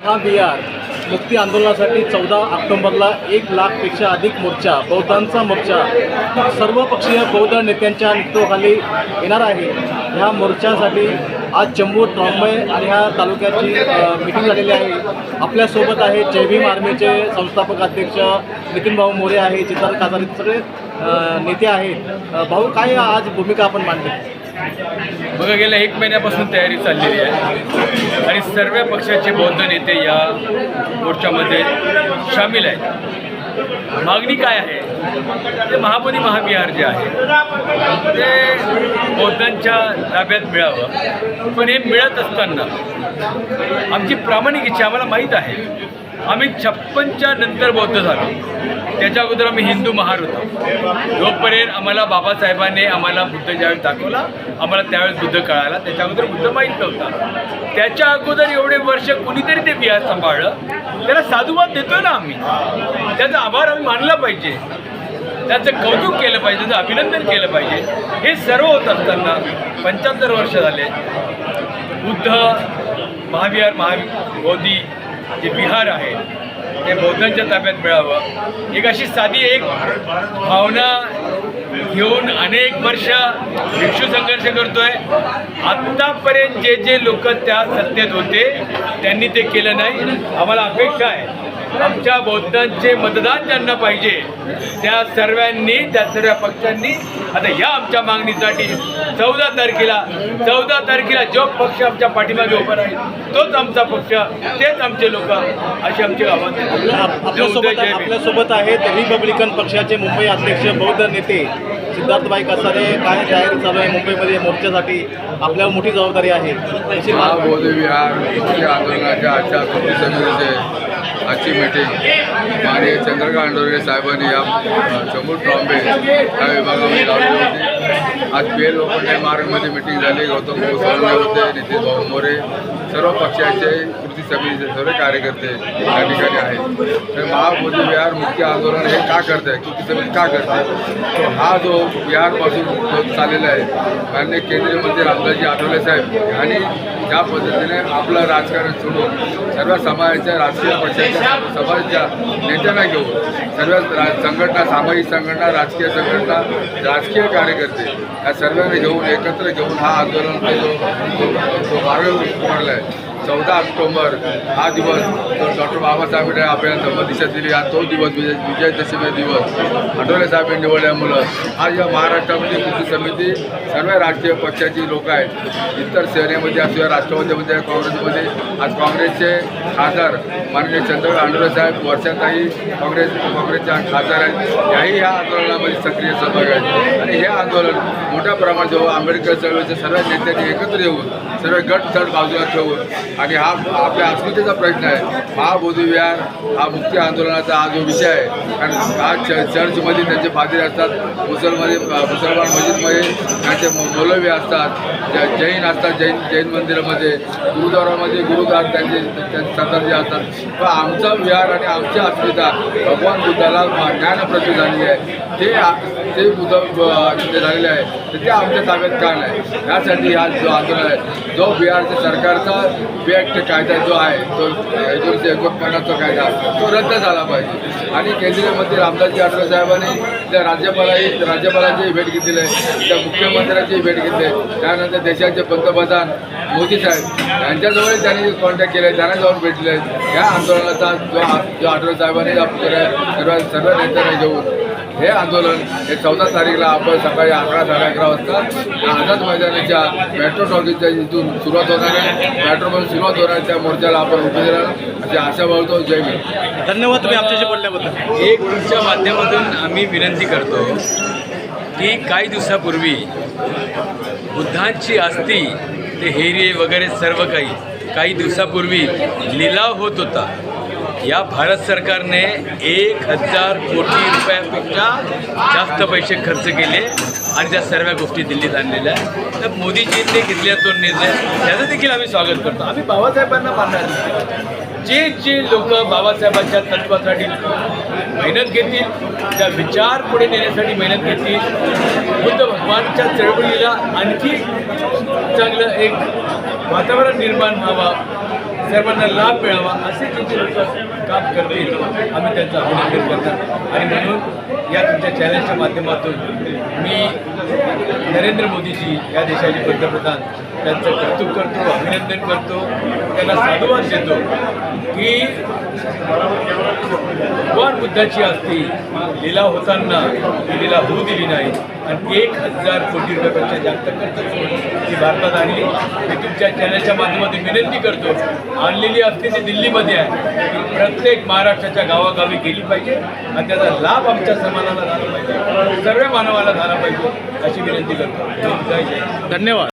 महाविहार मुक्ती आंदोलनासाठी 14 ऑक्टोबरला 1 लाखपेक्षा अधिक मोर्चा, बौद्धांचा मोर्चा सर्वपक्षीय बौद्ध नेत्यांच्या नेतृत्वाखाली येणार आहे. ह्या मोर्चासाठी आज चंबूर, ट्रॉम्बे आणि ह्या तालुक्याची मिटिंग झालेली आहे. आपल्यासोबत आहे जय भीम आर्मीचे संस्थापक अध्यक्ष नितीन भाऊ मोरे आहे, चित्रात काजारी, सगळे नेते आहेत. भाऊ, काय आज भूमिका आपण मांडली? बघा, गेल्या 1 महिन्यापासून तयारी चाललेली आहे आणि सर्व पक्षाचे बौद्ध नेते या मोर्चामध्ये सामील आहेत. मागणी काय आहे? ते महाबोधी महाविहार जे आहे ते बौद्धांच्या ताब्यात मिळावं. पण हे मिळत असताना आमची प्रामाणिक इच्छा, आम्हाला माहीत आहे आम्ही 56च्या नंतर बौद्ध झालो. त्याच्या अगोदर आम्ही हिंदू महार होतो. जोपर्यंत आम्हाला बाबासाहेबांनी आम्हाला बुद्ध ज्यावेळेस दाखवला, आम्हाला त्यावेळेस बुद्ध कळाला. त्याच्या अगोदर बुद्ध माहीत नव्हता. त्याच्या अगोदर एवढे वर्ष कुणीतरी ते विहार सांभाळलं. त्याला साधुवाद देतोय ना आम्ही, त्याचा आभार आम्ही मानला पाहिजे, त्याचं कौतुक केलं पाहिजे, त्याचं अभिनंदन केलं पाहिजे. हे सर्व होत असताना 75 वर्ष झाले बुद्ध महाविहार बोधी जे विहार आहे ते बौद्धांच्या ताब्यात मिळावं. एक अशी साधी एक भावना घेऊन अनेक वर्ष भिक्षू संघर्ष करतोय. आत्तापर्यंत जे लोक त्या सत्तेत होते त्यांनी ते केलं नाही. आम्हाला अपेक्षा आहे आमच्या बौद्धांचे मतदान ज्यांना पाहिजे त्या सर्वांनी, त्या सर्व पक्षांनी आता या आमच्या मागणीसाठी 14 तारखेला जो पक्ष आमच्या पाठीमागे उभा राहील तोच आमचा पक्ष, तेच आमचे लोक, अशी आमची आव्हान. आपल्यासोबत आहेत रिपब्लिकन पक्षाचे मुंबई अध्यक्ष बौद्ध नेते सिद्धार्थभाई कसारे. काय तयारी चालू आहे मुंबईमध्ये मोर्चासाठी? आपल्यावर मोठी जबाबदारी आहे. बौद्ध विहार मुक्ती आंदोलनाच्या आजच्या कृती समितीचे आजची मीटिंग माननीय चंद्रकांत अंडोरे साहेबांनी या चंबूर, ट्रॉम्बे या विभागामध्ये लावली होती. आज बेल लोखंडे मार्गमध्ये मीटिंग झाली. गौतम भाऊ सोनवणे होते, नितीन भाऊ मोरे, सर्व पक्षाचे कृती समितीचे सर्व कार्यकर्ते या ठिकाणी आहेत. तर महाबोधी विहार मुक्ती आंदोलन हे का करत आहे, कृती समिती का करत आहे? हा जो विहारपासून होत चाललेला आहे, माननीय केंद्रीय मंत्री रामदासजी आठवले साहेब आणि ज्या पद्धतीने आपलं राजकारण सोडून सर्व समाजाच्या, राजकीय पक्षाच्या, समाजाच्या नेत्यांना घेऊन सर्व संघटना, सामाजिक संघटना, राजकीय संघटना, राजकीय कार्यकर्ते या सर्वांना घेऊन एकत्र घेऊन हा आंदोलनाचा जो मार्ग मांडला आहे. 14 ऑक्टोबर हा दिवस डॉक्टर बाबासाहेबांनी आपल्याला जन्मदिशा दिली. हा तो दिवस विजयदशमी दिवस आठवले साहेबांनी निवडल्यामुळं आज या महाराष्ट्रामध्ये कृती समिती सर्व राजकीय पक्षाची लोक आहेत. इतर सेनेमध्ये असो, राष्ट्रवादीमध्ये, काँग्रेसमध्ये आज काँग्रेसचे खासदार माननीय चंद्रकांत अंडोरे साहेब, वर्षाताई काँग्रेसच्या खासदार आहेत. याही ह्या आंदोलनामध्ये सक्रिय सहभाग आहेत. आणि हे आंदोलन मोठ्या प्रमाणात जेव्हा आंबेडकर चळवळीच्या सर्व नेत्यांनी एकत्र येऊन सर्व गट चढ बाजूला ठेवून आणि हा आपल्या अस्मितेचा प्रश्न आहे. महाबोधी विहार हा मुक्ती आंदोलनाचा हा जो विषय आहे, कारण आज चर्चमध्ये त्यांचे फादर असतात, मुसलमान मस्जिदमध्ये त्यांचे मौलवी असतात, जैन असतात, जैन मंदिरामध्ये, गुरुद्वारामध्ये गुरुद्वार त्यांचे सरदारजी असतात. पण आमचा विहार आणि आमची अस्मिता भगवान बुद्धाला ज्ञानप्रती झालेली आहे. ते बुद्ध झालेले आहे, तर ते आमच्या ताब्यात का नाही? यासाठी हा जो आंदोलन आहे, जो बिहारच्या सरकारचा ॲक्ट कायदा जो आहे तो 1949चा कायदा तो रद्द झाला पाहिजे. आणि केंद्रीय मंत्री रामदासजी आठवले साहेबांनी त्या राज्यपालाची भेट घेतली आहे, त्या मुख्यमंत्र्यांची भेट घेतली आहे. त्यानंतर देशाचे पंतप्रधान मोदी साहेब यांच्याजवळ त्यांनी कॉन्टॅक्ट केले, त्यांना जाऊन भेटले. या आंदोलनाचा जो आठवले साहेबांनी सर्व नेत्यांना घेऊन हे आंदोलन हे 14 तारीखला आपण सकाळी 11 साडे 11 वाजता आझाद मैदानाच्या मेट्रो टॉकीजच्या इथून सुरुवात होणार आहे. मेट्रोमधून सुरुवात होणार त्या मोर्चाला आपण उभे राहणार अशी आशा बाळगतो. जय भीम. धन्यवाद तुम्ही आमच्याशी बोलल्याबद्दल. एक तुमच्या माध्यमातून आम्ही विनंती करतो की काही दिवसापूर्वी बुद्धांची अस्थी ते हेरे वगैरे सर्व काही दिवसापूर्वी लिलाव होत होता. या भारत सरकारने 1000 कोटी रुपयापेक्षा जास्त पैसे खर्च केले आणि त्या सर्व गोष्टी दिल्लीत आणलेल्या आहेत. तर मोदीजींनी घेतलेला तो निर्णय त्याचं देखील आम्ही स्वागत करतो. आम्ही बाबासाहेबांना मानणार, जे लोक बाबासाहेबांच्या तत्त्वासाठी मेहनत घेतील, त्या विचार पुढे नेण्यासाठी मेहनत घेतील, बुद्ध भगवानच्या चळवळीला आणखी चांगलं एक वातावरण निर्माण व्हावं, सर्वांना लाभ मिळावा असे जे लोक काम करतील आम्ही त्यांचं अभिनंदन करणार. आणि म्हणून या तुमच्या चॅनलच्या माध्यमातून मी नरेंद्र मोदीजी या देशाचे पंतप्रधान त्यांचं कौतुक करतो, अभिनंदन करतो, त्यांना साधुवाद देतो की भगवान बुद्धाची असती लीला होताना ती लीला होऊ दिली नाही आणि 1000 कोटी रुपयापेक्षा जास्त खर्च ती भारतात आणली. मी तुमच्या चॅनलच्या माध्यमातून विनंती करतो, आणलेली असती ती दिल्लीमध्ये आहे, ती प्रत्येक महाराष्ट्राच्या गावागावी गेली पाहिजे आणि त्याचा लाभ आमच्या समाजाला झाला पाहिजे, सर्व मानवाला झाला पाहिजे अशी विनंती करतो. जय हिंद. धन्यवाद.